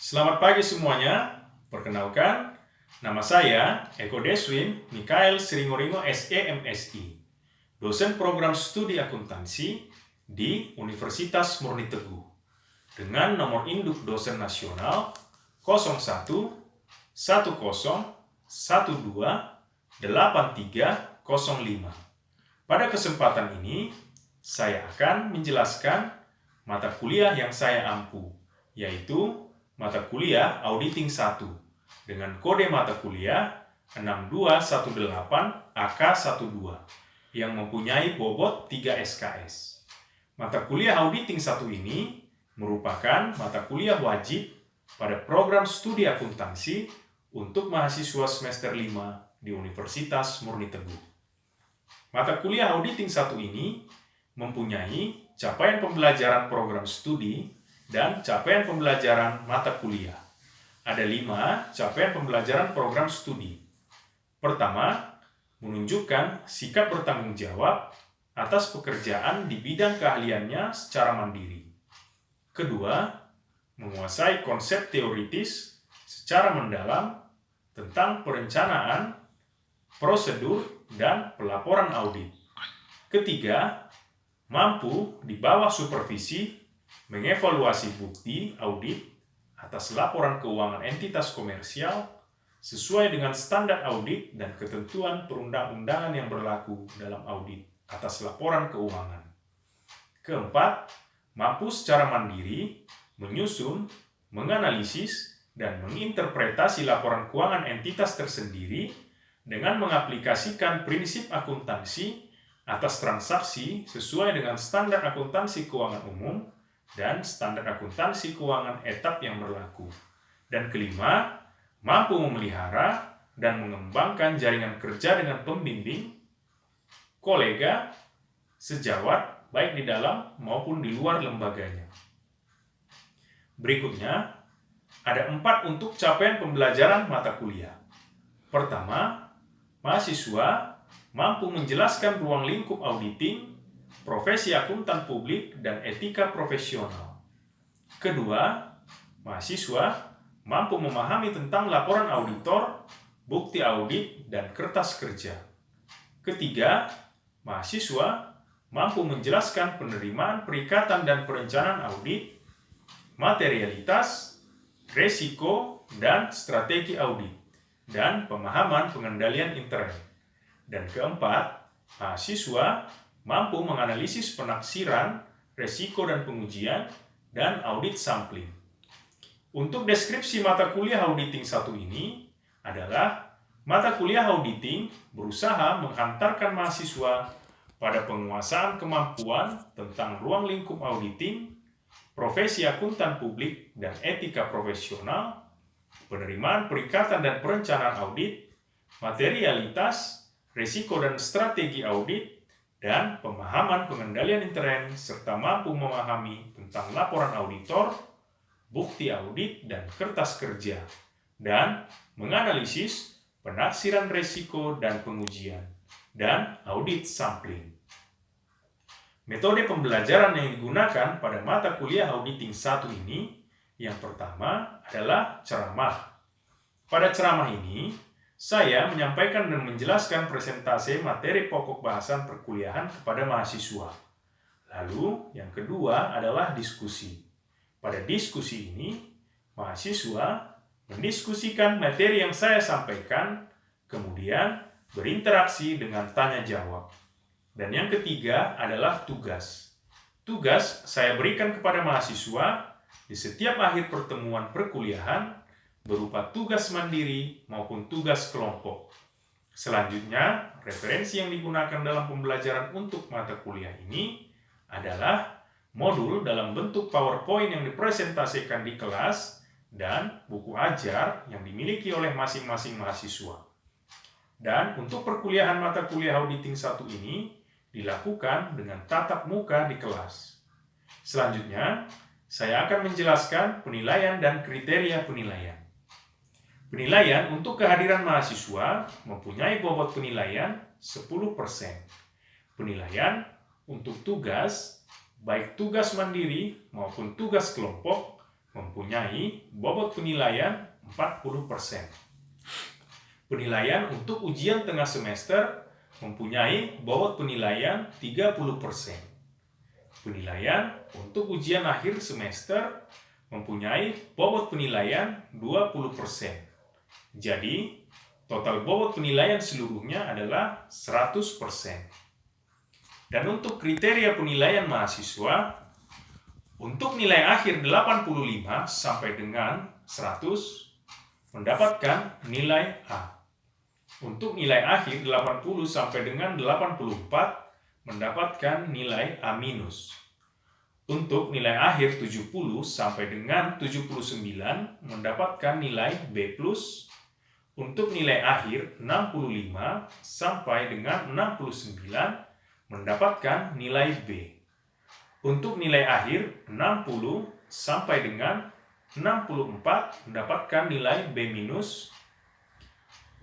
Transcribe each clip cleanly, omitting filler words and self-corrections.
Selamat pagi semuanya. Perkenalkan, nama saya Eko Deswin Mikael Sringoringo SEMSI, dosen program studi akuntansi di Universitas Murni Teguh, dengan nomor induk dosen nasional 01 10 12 8305. Pada kesempatan ini, saya akan menjelaskan mata kuliah yang saya ampu, yaitu mata kuliah Auditing 1 dengan kode mata kuliah 6218 AK12 yang mempunyai bobot 3 SKS. Mata kuliah Auditing 1 ini merupakan mata kuliah wajib pada program studi akuntansi untuk mahasiswa semester 5 di Universitas Murni Teguh. Mata kuliah Auditing 1 ini mempunyai capaian pembelajaran program studi dan capaian pembelajaran mata kuliah. Ada 5 capaian pembelajaran program studi. Pertama, menunjukkan sikap bertanggung jawab atas pekerjaan di bidang keahliannya secara mandiri. Kedua, menguasai konsep teoritis secara mendalam tentang perencanaan, prosedur, dan pelaporan audit. Ketiga, mampu di bawah supervisi mengevaluasi bukti audit atas laporan keuangan entitas komersial sesuai dengan standar audit dan ketentuan perundang-undangan yang berlaku dalam audit atas laporan keuangan. Keempat, mampu secara mandiri menyusun, menganalisis, dan menginterpretasi laporan keuangan entitas tersendiri dengan mengaplikasikan prinsip akuntansi atas transaksi sesuai dengan standar akuntansi keuangan umum dan standar akuntansi keuangan etap yang berlaku. Dan kelima, mampu memelihara dan mengembangkan jaringan kerja dengan pembimbing, kolega, sejawat, baik di dalam maupun di luar lembaganya. Berikutnya, ada 4 untuk capaian pembelajaran mata kuliah. Pertama, mahasiswa mampu menjelaskan ruang lingkup auditing, profesi akuntan publik, dan etika profesional. Kedua, mahasiswa mampu memahami tentang laporan auditor, bukti audit, dan kertas kerja. Ketiga, mahasiswa mampu menjelaskan penerimaan perikatan dan perencanaan audit, materialitas, resiko, dan strategi audit, dan pemahaman pengendalian intern. Dan keempat, mahasiswa mampu menganalisis penaksiran, resiko dan pengujian, dan audit sampling. Untuk deskripsi mata kuliah Auditing 1 ini adalah mata kuliah auditing berusaha menghantarkan mahasiswa pada penguasaan kemampuan tentang ruang lingkup auditing, profesi akuntan publik dan etika profesional, penerimaan perikatan dan perencanaan audit, materialitas, risiko dan strategi audit, dan pemahaman pengendalian intern serta mampu memahami tentang laporan auditor, bukti audit dan kertas kerja, dan menganalisis penaksiran risiko dan pengujian, dan audit sampling. Metode pembelajaran yang digunakan pada mata kuliah Auditing 1 ini, yang pertama adalah ceramah. Pada ceramah ini, saya menyampaikan dan menjelaskan presentase materi pokok bahasan perkuliahan kepada mahasiswa. Lalu, yang kedua adalah diskusi. Pada diskusi ini, mahasiswa mendiskusikan materi yang saya sampaikan, kemudian berinteraksi dengan tanya jawab. Dan yang ketiga adalah tugas. Tugas saya berikan kepada mahasiswa di setiap akhir pertemuan perkuliahan berupa tugas mandiri maupun tugas kelompok. Selanjutnya, referensi yang digunakan dalam pembelajaran untuk mata kuliah ini adalah modul dalam bentuk PowerPoint yang dipresentasikan di kelas dan buku ajar yang dimiliki oleh masing-masing mahasiswa. Dan untuk perkuliahan mata kuliah Auditing 1 ini dilakukan dengan tatap muka di kelas. Selanjutnya, saya akan menjelaskan penilaian dan kriteria penilaian. Penilaian untuk kehadiran mahasiswa mempunyai bobot penilaian 10%. Penilaian untuk tugas, baik tugas mandiri maupun tugas kelompok, mempunyai bobot penilaian 40%. Penilaian untuk ujian tengah semester mempunyai bobot penilaian 30%. Penilaian untuk ujian akhir semester mempunyai bobot penilaian 20%. Jadi, total bobot penilaian seluruhnya adalah 100%. Dan untuk kriteria penilaian mahasiswa, untuk nilai akhir 85 sampai dengan 100 mendapatkan nilai A. Untuk nilai akhir 80 sampai dengan 84 mendapatkan nilai A-. Untuk nilai akhir 70 sampai dengan 79 mendapatkan nilai B+. Untuk nilai akhir 65 sampai dengan 69 mendapatkan nilai B. Untuk nilai akhir 60 sampai dengan 64 mendapatkan nilai B-.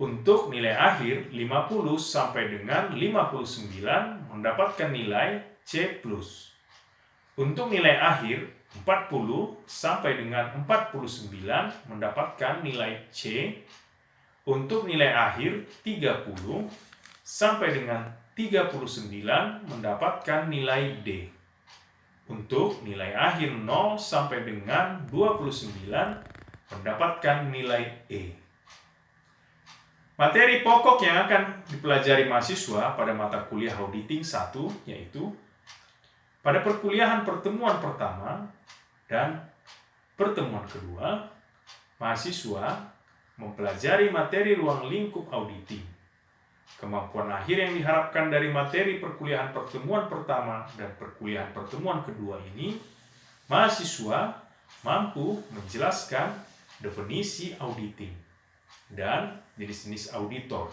Untuk nilai akhir 50 sampai dengan 59 mendapatkan nilai C+. Untuk nilai akhir 40 sampai dengan 49 mendapatkan nilai C. Untuk nilai akhir 30 sampai dengan 39 mendapatkan nilai D. Untuk nilai akhir 0 sampai dengan 29 mendapatkan nilai E. Materi pokok yang akan dipelajari mahasiswa pada mata kuliah Auditing 1 yaitu pada perkuliahan pertemuan pertama dan pertemuan kedua, mahasiswa mempelajari materi ruang lingkup auditing. Kemampuan akhir yang diharapkan dari materi perkuliahan pertemuan pertama dan perkuliahan pertemuan kedua ini, mahasiswa mampu menjelaskan definisi auditing dan jenis-jenis auditor,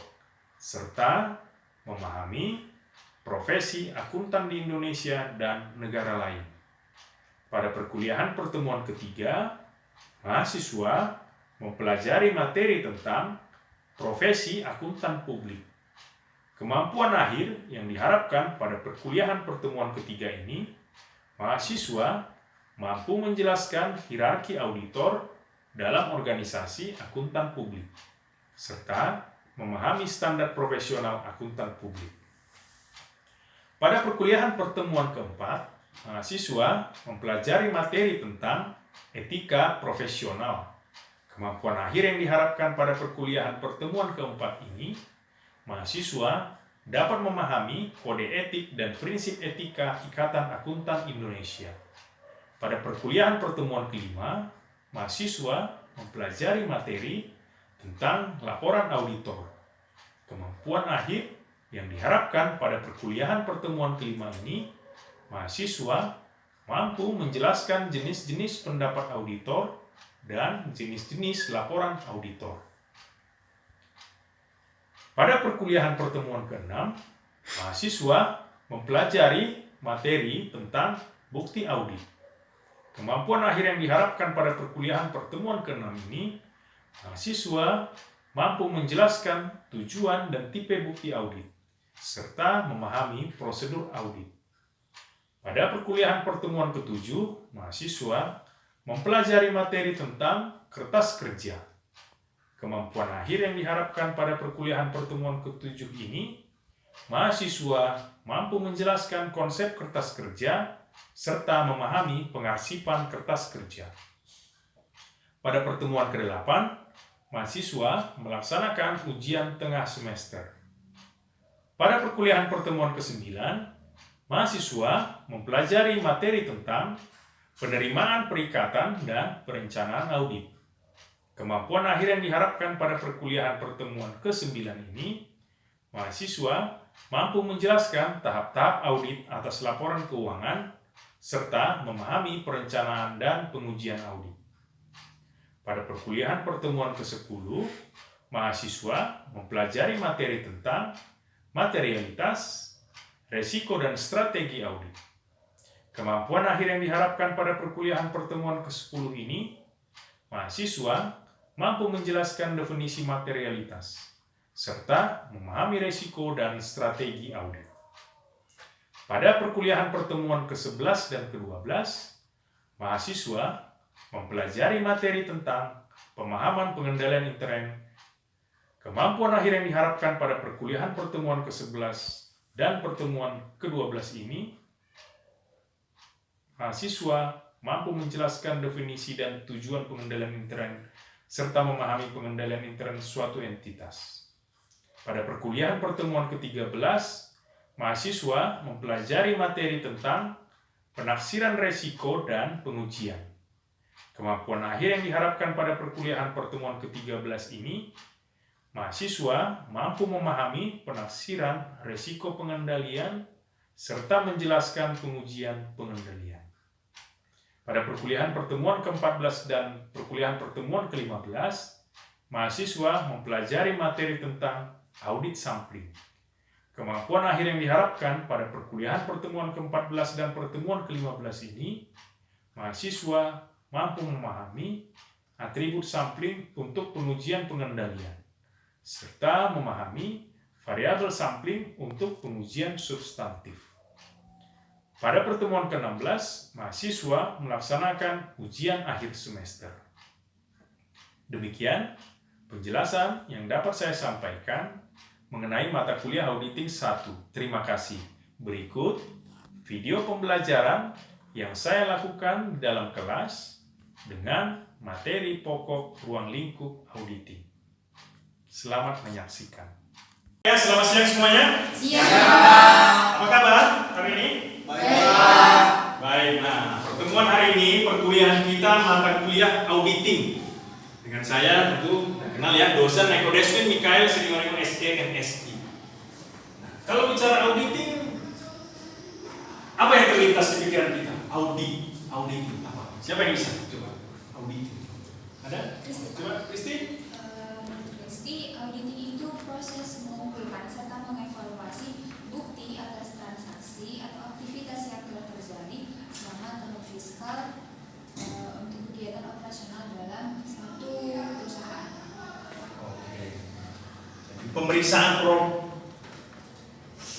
serta memahami profesi akuntan di Indonesia dan negara lain. Pada perkuliahan pertemuan ketiga, mahasiswa mempelajari materi tentang profesi akuntan publik. Kemampuan akhir yang diharapkan pada perkuliahan pertemuan ketiga ini, mahasiswa mampu menjelaskan hierarki auditor dalam organisasi akuntan publik, serta memahami standar profesional akuntan publik. Pada perkuliahan pertemuan keempat, mahasiswa mempelajari materi tentang etika profesional. Kemampuan akhir yang diharapkan pada perkuliahan pertemuan keempat ini, mahasiswa dapat memahami kode etik dan prinsip etika Ikatan Akuntan Indonesia. Pada perkuliahan pertemuan kelima, mahasiswa mempelajari materi tentang laporan auditor. Kemampuan akhir yang diharapkan pada perkuliahan pertemuan kelima ini, mahasiswa mampu menjelaskan jenis-jenis pendapat auditor dan jenis-jenis laporan auditor. Pada perkuliahan pertemuan ke-6, mahasiswa mempelajari materi tentang bukti audit. Kemampuan akhir yang diharapkan pada perkuliahan pertemuan ke-6 ini, mahasiswa mampu menjelaskan tujuan dan tipe bukti audit, serta memahami prosedur audit. Pada perkuliahan pertemuan ke-7, mahasiswa mempelajari materi tentang kertas kerja. Kemampuan akhir yang diharapkan pada perkuliahan pertemuan ke-7 ini, mahasiswa mampu menjelaskan konsep kertas kerja serta memahami pengarsipan kertas kerja. Pada pertemuan ke-8, mahasiswa melaksanakan ujian tengah semester. Pada perkuliahan pertemuan ke-9, mahasiswa mempelajari materi tentang penerimaan perikatan dan perencanaan audit. Kemampuan akhir yang diharapkan pada perkuliahan pertemuan ke-9 ini, mahasiswa mampu menjelaskan tahap-tahap audit atas laporan keuangan, serta memahami perencanaan dan pengujian audit. Pada perkuliahan pertemuan ke-10, mahasiswa mempelajari materi tentang materialitas, resiko dan strategi audit. Kemampuan akhir yang diharapkan pada perkuliahan pertemuan ke-10 ini, mahasiswa mampu menjelaskan definisi materialitas, serta memahami resiko dan strategi audit. Pada perkuliahan pertemuan ke-11 dan ke-12, mahasiswa mempelajari materi tentang pemahaman pengendalian intern, kemampuan akhir yang diharapkan pada perkuliahan pertemuan ke-11 dan pertemuan ke-12 ini, mahasiswa mampu menjelaskan definisi dan tujuan pengendalian intern serta memahami pengendalian intern suatu entitas. Pada perkuliahan pertemuan ke-13, mahasiswa mempelajari materi tentang penafsiran resiko dan pengujian. Kemampuan akhir yang diharapkan pada perkuliahan pertemuan ke-13 ini, mahasiswa mampu memahami penafsiran resiko pengendalian serta menjelaskan pengujian pengendalian. Pada perkuliahan pertemuan ke-14 dan perkuliahan pertemuan ke-15, mahasiswa mempelajari materi tentang audit sampling. Kemampuan akhir yang diharapkan pada perkuliahan pertemuan ke-14 dan pertemuan ke-15 ini, mahasiswa mampu memahami atribut sampling untuk pengujian pengendalian, serta memahami variabel sampling untuk pengujian substantif. Pada pertemuan ke-16, mahasiswa melaksanakan ujian akhir semester. Demikian penjelasan yang dapat saya sampaikan mengenai mata kuliah Auditing 1. Terima kasih. Berikut video pembelajaran yang saya lakukan dalam kelas dengan materi pokok ruang lingkup auditing. Selamat menyaksikan. Ya, selamat siang semuanya. Siang. Apa kabar hari ini? Baik. Baik. Nah, pertemuan hari ini perkuliahan kita mata kuliah auditing. Dengan saya tentu kenal ya, dosen Eko Deswin Mikael Sringoringo SE MSI. Nah, kalau bicara auditing, apa yang terlintas di pikiran kita? Auditing apa? Siapa yang bisa? Coba. Auditing. Ada? Coba, Kristi. Auditing itu proses mengumpulkan serta mengevaluasi bukti atas transaksi atau aktivitas yang telah terjadi selama tahun fiskal untuk kegiatan operasional dalam suatu perusahaan. Oke. Pemeriksaan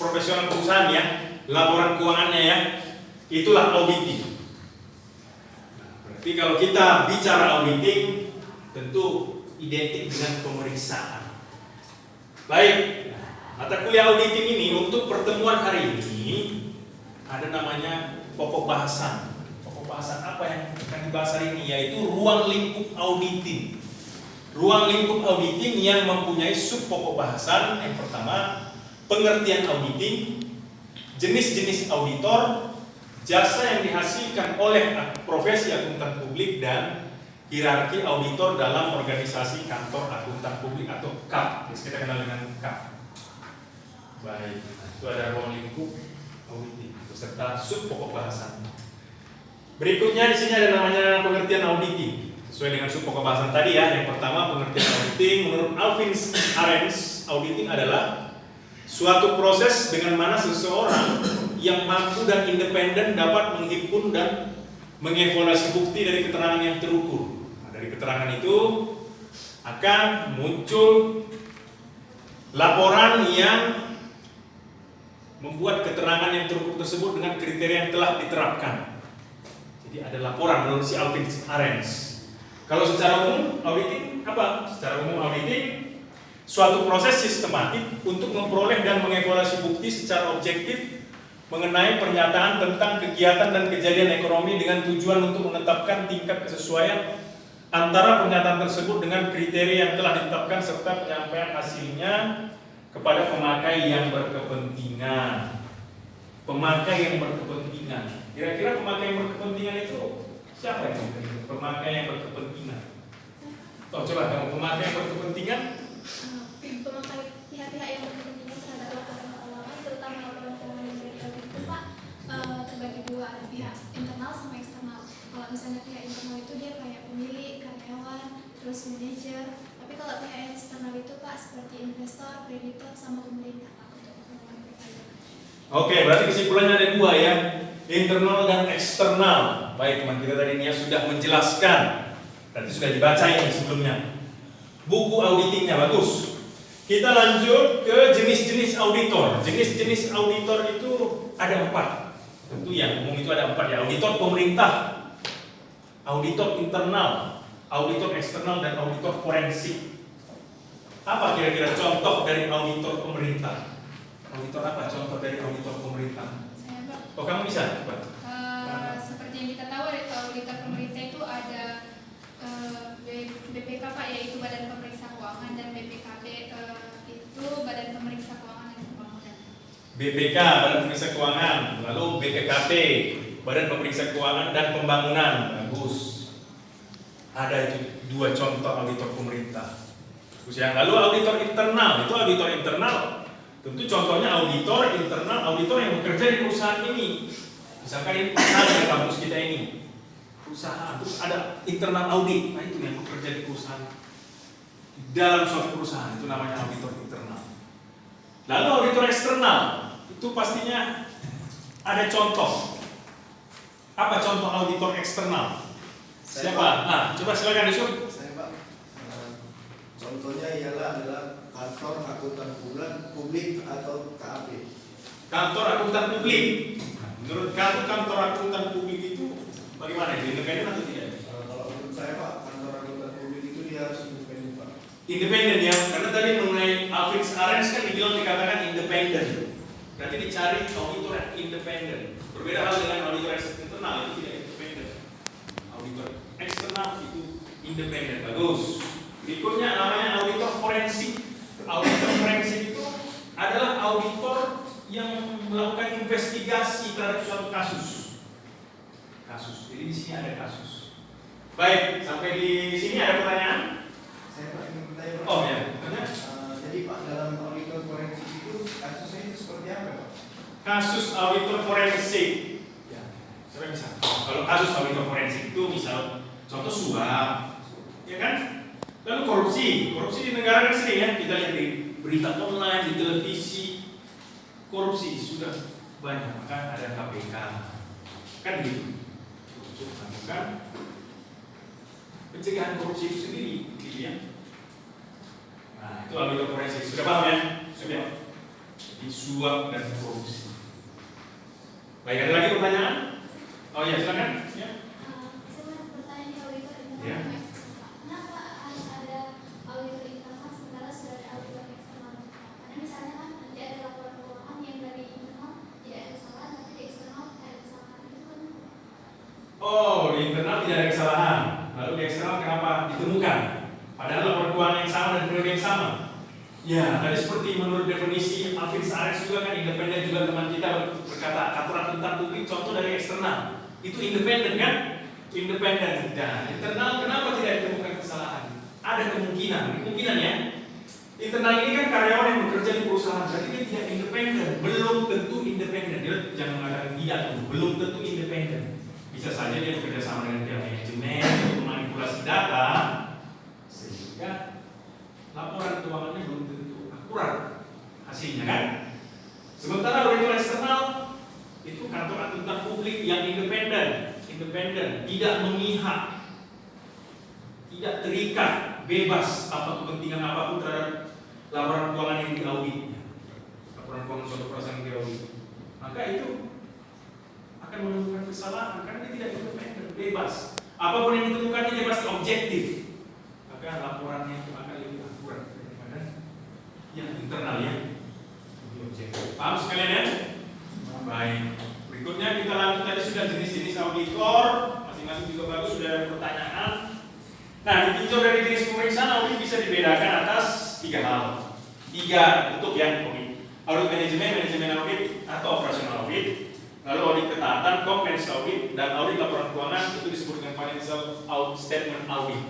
profesional perusahaan ya, laporan keuangannya ya, itulah auditing. Berarti kalau kita bicara auditing, tentu identik dengan pemeriksaan. Baik, mata kuliah auditing ini untuk pertemuan hari ini ada namanya pokok bahasan. Pokok bahasan apa yang akan dibahas hari ini? Yaitu ruang lingkup auditing. Ruang lingkup auditing yang mempunyai sub pokok bahasan. Yang pertama, pengertian auditing, jenis-jenis auditor, jasa yang dihasilkan oleh profesi akuntan publik, dan hierarki auditor dalam organisasi kantor akuntan publik atau KAP. Kita kenal dengan KAP. Baik, itu ada ruang lingkup auditing beserta sub pokok bahasan. Berikutnya di sini ada namanya pengertian auditing. Sesuai dengan sub pokok bahasan tadi ya. Yang pertama, pengertian auditing menurut Alvin Arens, auditing adalah suatu proses dengan mana seseorang yang mampu dan independen dapat menghimpun dan mengevaluasi bukti dari keterangan yang terukur. Dari keterangan itu akan muncul laporan yang membuat keterangan yang terukur tersebut dengan kriteria yang telah diterapkan. Jadi ada laporan menurut si Alvin Arens. Kalau secara umum auditing apa? Secara umum auditing suatu proses sistematik untuk memperoleh dan mengevaluasi bukti secara objektif mengenai pernyataan tentang kegiatan dan kejadian ekonomi dengan tujuan untuk menetapkan tingkat kesesuaian antara pernyataan tersebut dengan kriteria yang telah ditetapkan serta penyampaian hasilnya kepada pemakai yang berkepentingan. Pemakai yang berkepentingan. Kira-kira pemakai yang berkepentingan itu siapa itu? Pemakai yang berkepentingan. Oh, coba kamu pemakai yang berkepentingan? Pemakai pihak-pihak yang berkepentingan terhadap laporan keuangan, terutama laporan keuangan yang itu Pak, terbagi dua, ada pihak internal sama eksternal. Kalau misalnya pihak internal itu dia kayak pemilik, karyawan, terus manajer. Tapi kalau pihak eksternal itu Pak seperti investor, kreditor, sama pemerintah Pak untuk keuangan pribadi. Oke, berarti kesimpulannya ada dua ya, internal dan eksternal. Baik, teman kita tadi Nia sudah menjelaskan. Berarti sudah dibaca ini sebelumnya. Buku auditingnya bagus. Kita lanjut ke jenis-jenis auditor. Jenis-jenis auditor itu ada 4. Tentu yang umum itu ada 4 ya. Auditor pemerintah. auditor internal, auditor eksternal, dan auditor forensik. Apa kira-kira contoh dari auditor pemerintah? Auditor apa contoh dari auditor pemerintah? Saya Pak. Oh, kamu bisa? Coba. Seperti yang kita tahu auditor pemerintah itu ada BPK Pak, yaitu Badan Pemeriksa Keuangan, dan BPKP itu Badan Pemeriksa Keuangan dan Pembangunan. BPK Badan Pemeriksa Keuangan, lalu BPKP Badan Pemeriksa Keuangan dan Pembangunan. Bagus. Ada itu dua contoh auditor pemerintah. Terus yang lalu auditor internal, itu auditor internal. Tentu contohnya auditor internal, auditor yang bekerja di perusahaan ini. Misalkan ini perusahaan di kampus kita ini, perusahaan, terus ada internal audit. Nah itu yang bekerja di perusahaan, di dalam suatu perusahaan, itu namanya auditor internal. Lalu auditor eksternal, itu pastinya ada contoh. Apa contoh auditor eksternal? Siapa? Nah, coba silakan disuruh. Saya Pak, contohnya adalah kantor akuntan publik atau KAP. Kantor akuntan publik. Menurut kamu kantor akuntan publik itu bagaimana? Independen atau tidak? Kalau menurut saya Pak, kantor akuntan publik itu dia harus independen Pak. Independen ya, karena tadi mengenai Alvin Arens kan dibilang dikatakan independen. Berarti dicari auditor yang independen. Berbeda hal dengan auditor internal, itu tidak independen. Auditor eksternal itu independen. Bagus. Berikutnya namanya auditor forensik. Auditor forensik itu adalah auditor yang melakukan investigasi terhadap suatu kasus. Jadi di sini ada kasus. Baik, sampai di sini ada pertanyaan? Saya Pak ingin bertanya Pak. Oh ya, tanya. Jadi Pak, dalam auditor forensik itu kasusnya itu seperti apa Pak? Kasus auditor forensik. Ya, siapa yang bisa? Kalau kasus auditor forensik itu misal contoh suap, ya kan? Lalu korupsi di negara kan sering ya kita lihat di berita online, di televisi. Korupsi sudah banyak, maka ada KPK, kan begitu. Untuk melakukan pencegahan korupsi itu sendiri, gitu ya. Nah, itu auditor forensik. Sudah paham ya? Sudah. Jadi suap dan korupsi. Baik, ada lagi pertanyaan? Oh ya, silakan. Ya. Saya mau bertanya di auditor internal Ya. sama eksternal. Kenapa harus ada auditor internal sementara sudah ada auditor eksternal? Karena misalnya kan nanti ada laporan keuangan yang dari internal tidak ada kesalahan, tapi di eksternal ada kesalahan, itu kan? Oh, di internal tidak ada kesalahan. Lalu di eksternal kenapa ditemukan? Padahal laporan keuangan yang sama dan periode yang sama. Ya, tadi seperti menurut definisi Alvin Arens juga kan independen, juga teman kita berkata kantor akuntan publik contoh dari eksternal. Itu independen kan? Independen. Dan internal kenapa tidak ditemukan kesalahan? Ada kemungkinan ya. Internal ini kan karyawan yang bekerja di perusahaan, berarti dia tidak independen, belum tentu independen. Dia jangan mengatakan tidak, belum tentu independen. Bisa saja dia bekerja sama dengan pihak manajemen untuk memanipulasi data, sehingga laporan keuangannya belum tentu akurat hasilnya kan. Sementara auditor eksternal itu kantor akuntan publik yang independen, tidak memihak, tidak terikat, bebas apa kepentingan apapun terhadap laporan keuangan yang diauditnya, laporan keuangan suatu perusahaan yang diaudit. Maka itu akan menemukan kesalahan karena dia tidak independen, bebas. Apapun yang ditemukan dia pasti objektif. Maka laporannya itu akan lebih akurat daripada yang internal ya. Lebih objektif. Paham sekalian ya? Baik. Berikutnya kita lanjut, tadi sudah jenis-jenis auditor, masing-masing juga bagus, sudah ada pertanyaan. Nah, ditinjau dari jenis pemeriksaan audit bisa dibedakan atas 3 hal. 3 bentuk ya, audit manajemen audit atau operasional audit. Lalu audit ketaatan, compliance audit, dan audit laporan keuangan itu disebut dengan financial statement audit.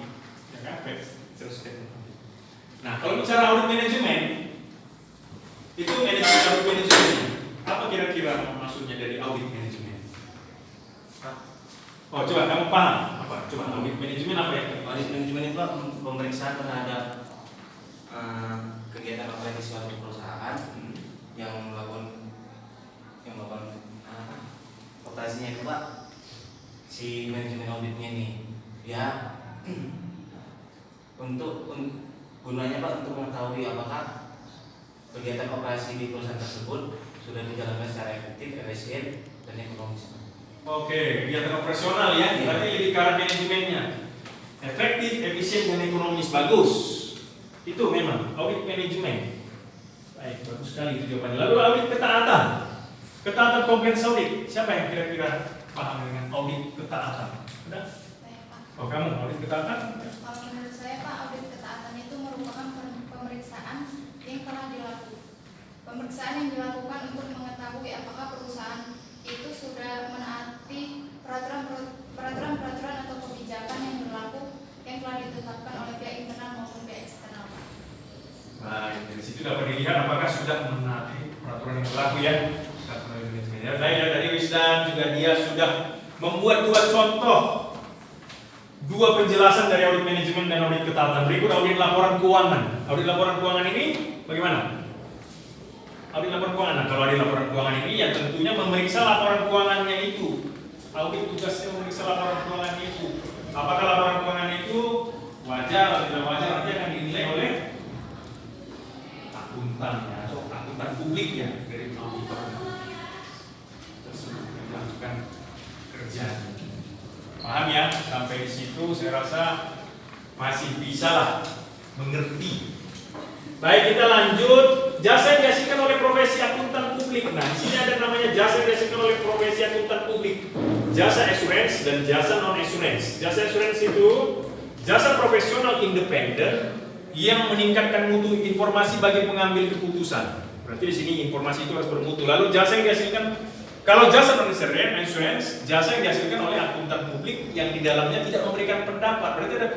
Ya kan? Financial statement audit. Nah, kalau bicara audit manajemen, itu audit manajemen. Apa kira-kira maksudnya dari audit manajemen? Oh, coba kamu paham apa? Coba audit manajemen apa ya? Audit manajemen itu pemeriksaan terhadap kegiatan operasi suatu perusahaan yang melakukan operasinya itu Pak, si manajemen auditnya ini ya untuk gunanya Pak untuk mengetahui apakah kegiatan operasi di perusahaan tersebut sudah dijalankan secara efektif, efisien, dan ekonomis. Oke, kegiatan operasional ya, berarti lebih ke arah manajemennya. Efektif, efisien, dan ekonomis, bagus. Itu memang audit manajemen. Baik, bagus sekali itu jawabannya. Lalu audit ketaatan. Ketaatan compliance audit. Siapa yang kira-kira paham dengan audit ketaatan? Ada? Saya, Pak. Oh, kamu audit ketaatan? Kalau menurut saya, Pak, audit ketaatan itu merupakan pemeriksaan yang telah dilakukan. Pemeriksaan yang dilakukan untuk mengetahui apakah perusahaan itu sudah menaati peraturan atau kebijakan yang berlaku yang telah ditetapkan oleh pihak internal maupun pihak eksternal, Pak. Baik, dari situ dapat dilihat apakah sudah menaati peraturan yang berlaku ya. Baik, ya, tadi Wisdan juga dia sudah membuat dua contoh, dua penjelasan dari audit manajemen dan audit ketaatan. Berikut audit laporan keuangan. Audit laporan keuangan ini bagaimana? Audit laporan keuangan. Nah, kalau audit laporan keuangan ini ya tentunya memeriksa laporan keuangannya itu. Audit tugasnya memeriksa laporan keuangannya itu. Apakah laporan keuangan itu wajar atau tidak wajar, nanti akan dinilai oleh akuntannya atau akuntan publik ya dari auditor tersebut yang melakukan kerjaan. Paham ya? Sampai di situ saya rasa masih bisa lah mengerti. Baik, kita lanjut. Jasa yang dihasilkan oleh profesi akuntan publik. Nah, di sini ada namanya jasa yang dihasilkan oleh profesi akuntan publik. Jasa assurance dan jasa non assurance. Jasa assurance itu jasa profesional independen yang meningkatkan mutu informasi bagi pengambil keputusan. Berarti di sini informasi itu harus bermutu. Lalu jasa yang dihasilkan, kalau jasa non assurance, jasa yang dihasilkan oleh akuntan publik yang di dalamnya tidak memberikan pendapat. Berarti ada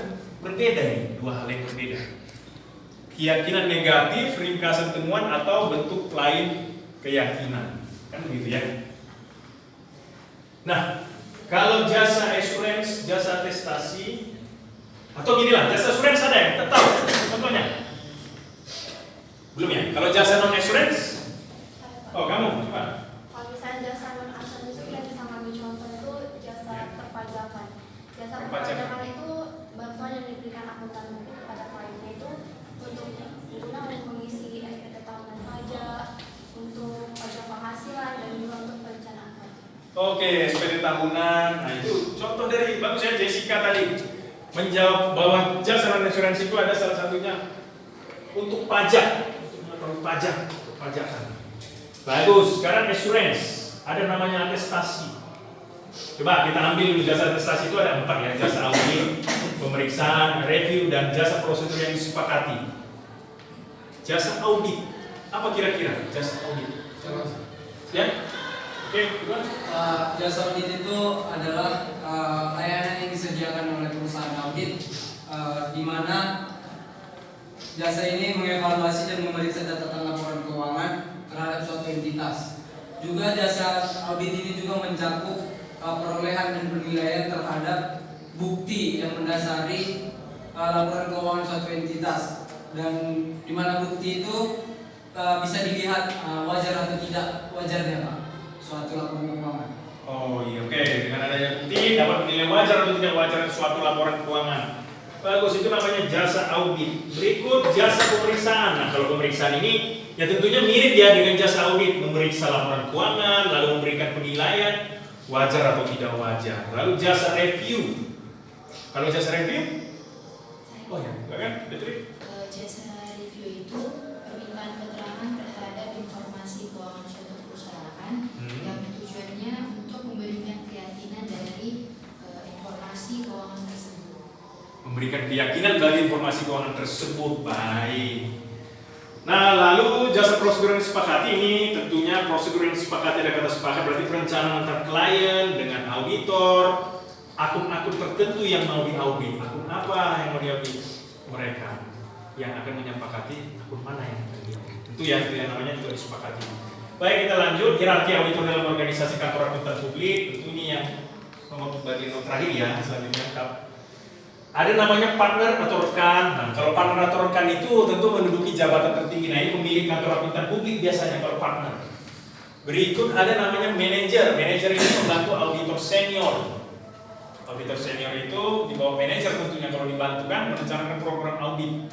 berbeda nih, dua hal yang berbeda. Keyakinan negatif, ringkasan temuan atau bentuk lain keyakinan, kan begitu ya. Nah, kalau jasa assurance, jasa atestasi, atau ginilah, jasa assurance ada yang tetap, contohnya belum ya. Kalau jasa non assurance, oh kamu coba. Kalau misalnya jasa non assurance itu yang bisa ngambil contoh itu jasa perpajakan. Jasa perpajakan itu bantuan yang diberikan akuntan publik kepada kliennya itu untuk mengisi SPT tahunan pajak, untuk pajak penghasilan dan juga untuk perencanaan pajak. Oke, SPT tahunan. Nah itu contoh dari bagus ya Jessica tadi menjawab bahwa jasa non assurance itu ada salah satunya untuk pajak, untuk mengetahui pajak, pajakan. Bagus. Sekarang assurance ada namanya atestasi. Coba kita ambil dulu jasa atestasi itu ada 4 ya, jasa audit, pemeriksaan, review, dan jasa prosedur yang disepakati. Jasa audit, apa kira-kira jasa audit? Ya, oke, gimana? Jasa audit itu adalah layanan yang disediakan oleh perusahaan audit, di mana jasa ini mengevaluasi dan memeriksa catatan laporan keuangan terhadap suatu entitas. Juga jasa audit ini juga mencakup perolehan dan penilaian terhadap bukti yang mendasari laporan keuangan suatu entitas, dan di mana bukti itu bisa dilihat wajar atau tidak wajarnya Pak suatu laporan keuangan. Oh iya, oke. Dengan adanya bukti dapat menilai wajar atau tidak wajar suatu laporan keuangan. Bagus, itu namanya jasa audit. Berikut jasa pemeriksaan. Nah, kalau pemeriksaan ini ya tentunya mirip ya dengan jasa audit, memeriksa laporan keuangan lalu memberikan penilaian wajar atau tidak wajar. Lalu jasa review. Kalau jasa review, oh ya, enggak kan? Betul. Jasa review itu permintaan keterangan terhadap informasi keuangan suatu perusahaan yang tujuannya untuk memberikan keyakinan dari informasi keuangan tersebut. Memberikan keyakinan bagi informasi keuangan tersebut. Baik. Nah, lalu jasa prosedur yang disepakati ini tentunya prosedur yang disepakati, ada kata sepakat berarti perencanaan antar klien dengan auditor, akun-akun tertentu yang mau diaudit. Akun apa yang mau diaudit? Mereka yang akan menyepakati akun mana yang akan diaudit. Itu yang namanya juga disepakati. Baik, kita lanjut. Hierarki auditor dalam organisasi kantor akuntan publik. Tentu ini yang nomor bagian terakhir ya. Selanjutnya ada namanya partner atau rekan. Nah, kalau partner atau rekan itu tentu menduduki jabatan tertinggi. Nah, ini pemilik kantor akuntan publik biasanya kalau partner. Berikut ada namanya manajer. Manajer ini membantu auditor senior. Auditor senior itu di bawah manajer tentunya kalau dibantukan merencanakan program audit.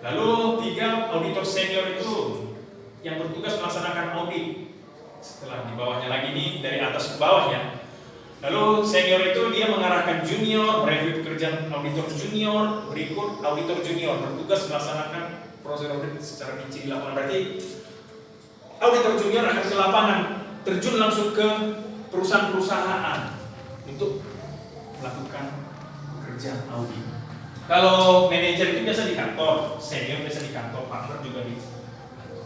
Lalu 3 auditor senior itu yang bertugas melaksanakan audit. Setelah di bawahnya lagi nih dari atas ke bawah ya. Lalu senior itu dia mengarahkan junior, mereview pekerjaan auditor junior, berikut auditor junior bertugas melaksanakan proses audit secara rinci di lapangan. Berarti auditor junior akan ke lapangan, terjun langsung ke perusahaan-perusahaan untuk melakukan pekerjaan audit. Kalau manajer itu biasa di kantor, senior biasa di kantor, partner juga di kantor.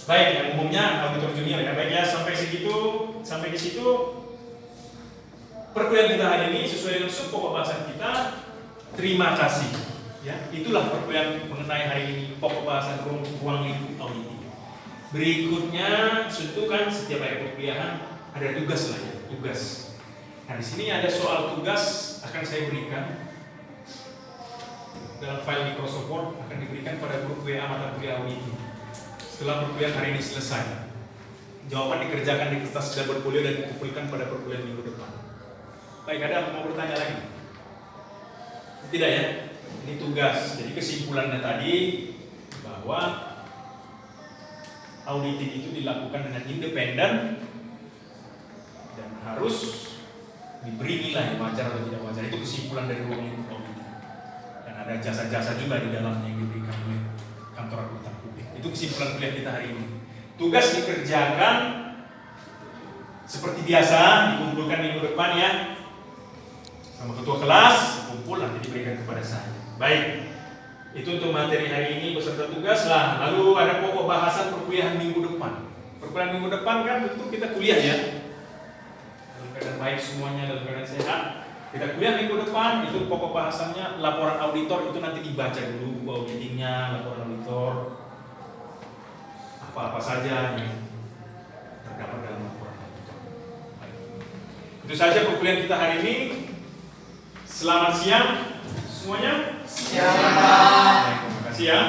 Baik, yang umumnya auditor junior ya. Baik ya, sampai di situ perkuliahan kita hari ini sesuai dengan sub pokok bahasan kita. Terima kasih. Ya, itulah perkuliahan mengenai hari ini pokok bahasan ruang lingkup auditing. Berikutnya, tentu kan setiap hari perkuliahan ada tugas lah ya, tugas. Nah di sini ada soal tugas akan saya berikan dalam file Microsoft Word, akan diberikan pada grup WA mata kuliah auditing. Setelah perkuliahan hari ini selesai, jawaban dikerjakan di kertas sudah berkuliah dan dikumpulkan pada perkuliahan minggu depan. Baik, ada yang mau bertanya lagi? Tidak ya? Ini tugas. Jadi kesimpulannya tadi bahwa auditing itu dilakukan dengan independen dan harus diberi nilai wajar atau tidak wajar. Itu kesimpulan dari ruang lingkup auditing. Dan ada jasa-jasa juga di dalamnya yang diberikan oleh kantor akuntan publik. Itu kesimpulan kuliah kita hari ini. Tugas dikerjakan seperti biasa, dikumpulkan minggu depan ya. Sama ketua kelas, kumpul nanti diberikan kepada saya. Baik, itu untuk materi hari ini beserta tugas lah. Lalu ada pokok bahasan perkuliahan minggu depan. Perkuliahan minggu depan kan tentu kita kuliah ya. Dalam keadaan baik semuanya, dalam keadaan sehat. Kita kuliah minggu depan, itu pokok bahasannya laporan auditor. Itu nanti dibaca dulu buku auditingnya, laporan auditor. Apa-apa saja yang terdapat dalam laporan auditor. Baik. Itu saja perkuliahan kita hari ini. Selamat siang semuanya. Siang, Pak. Baik, terima kasih ya.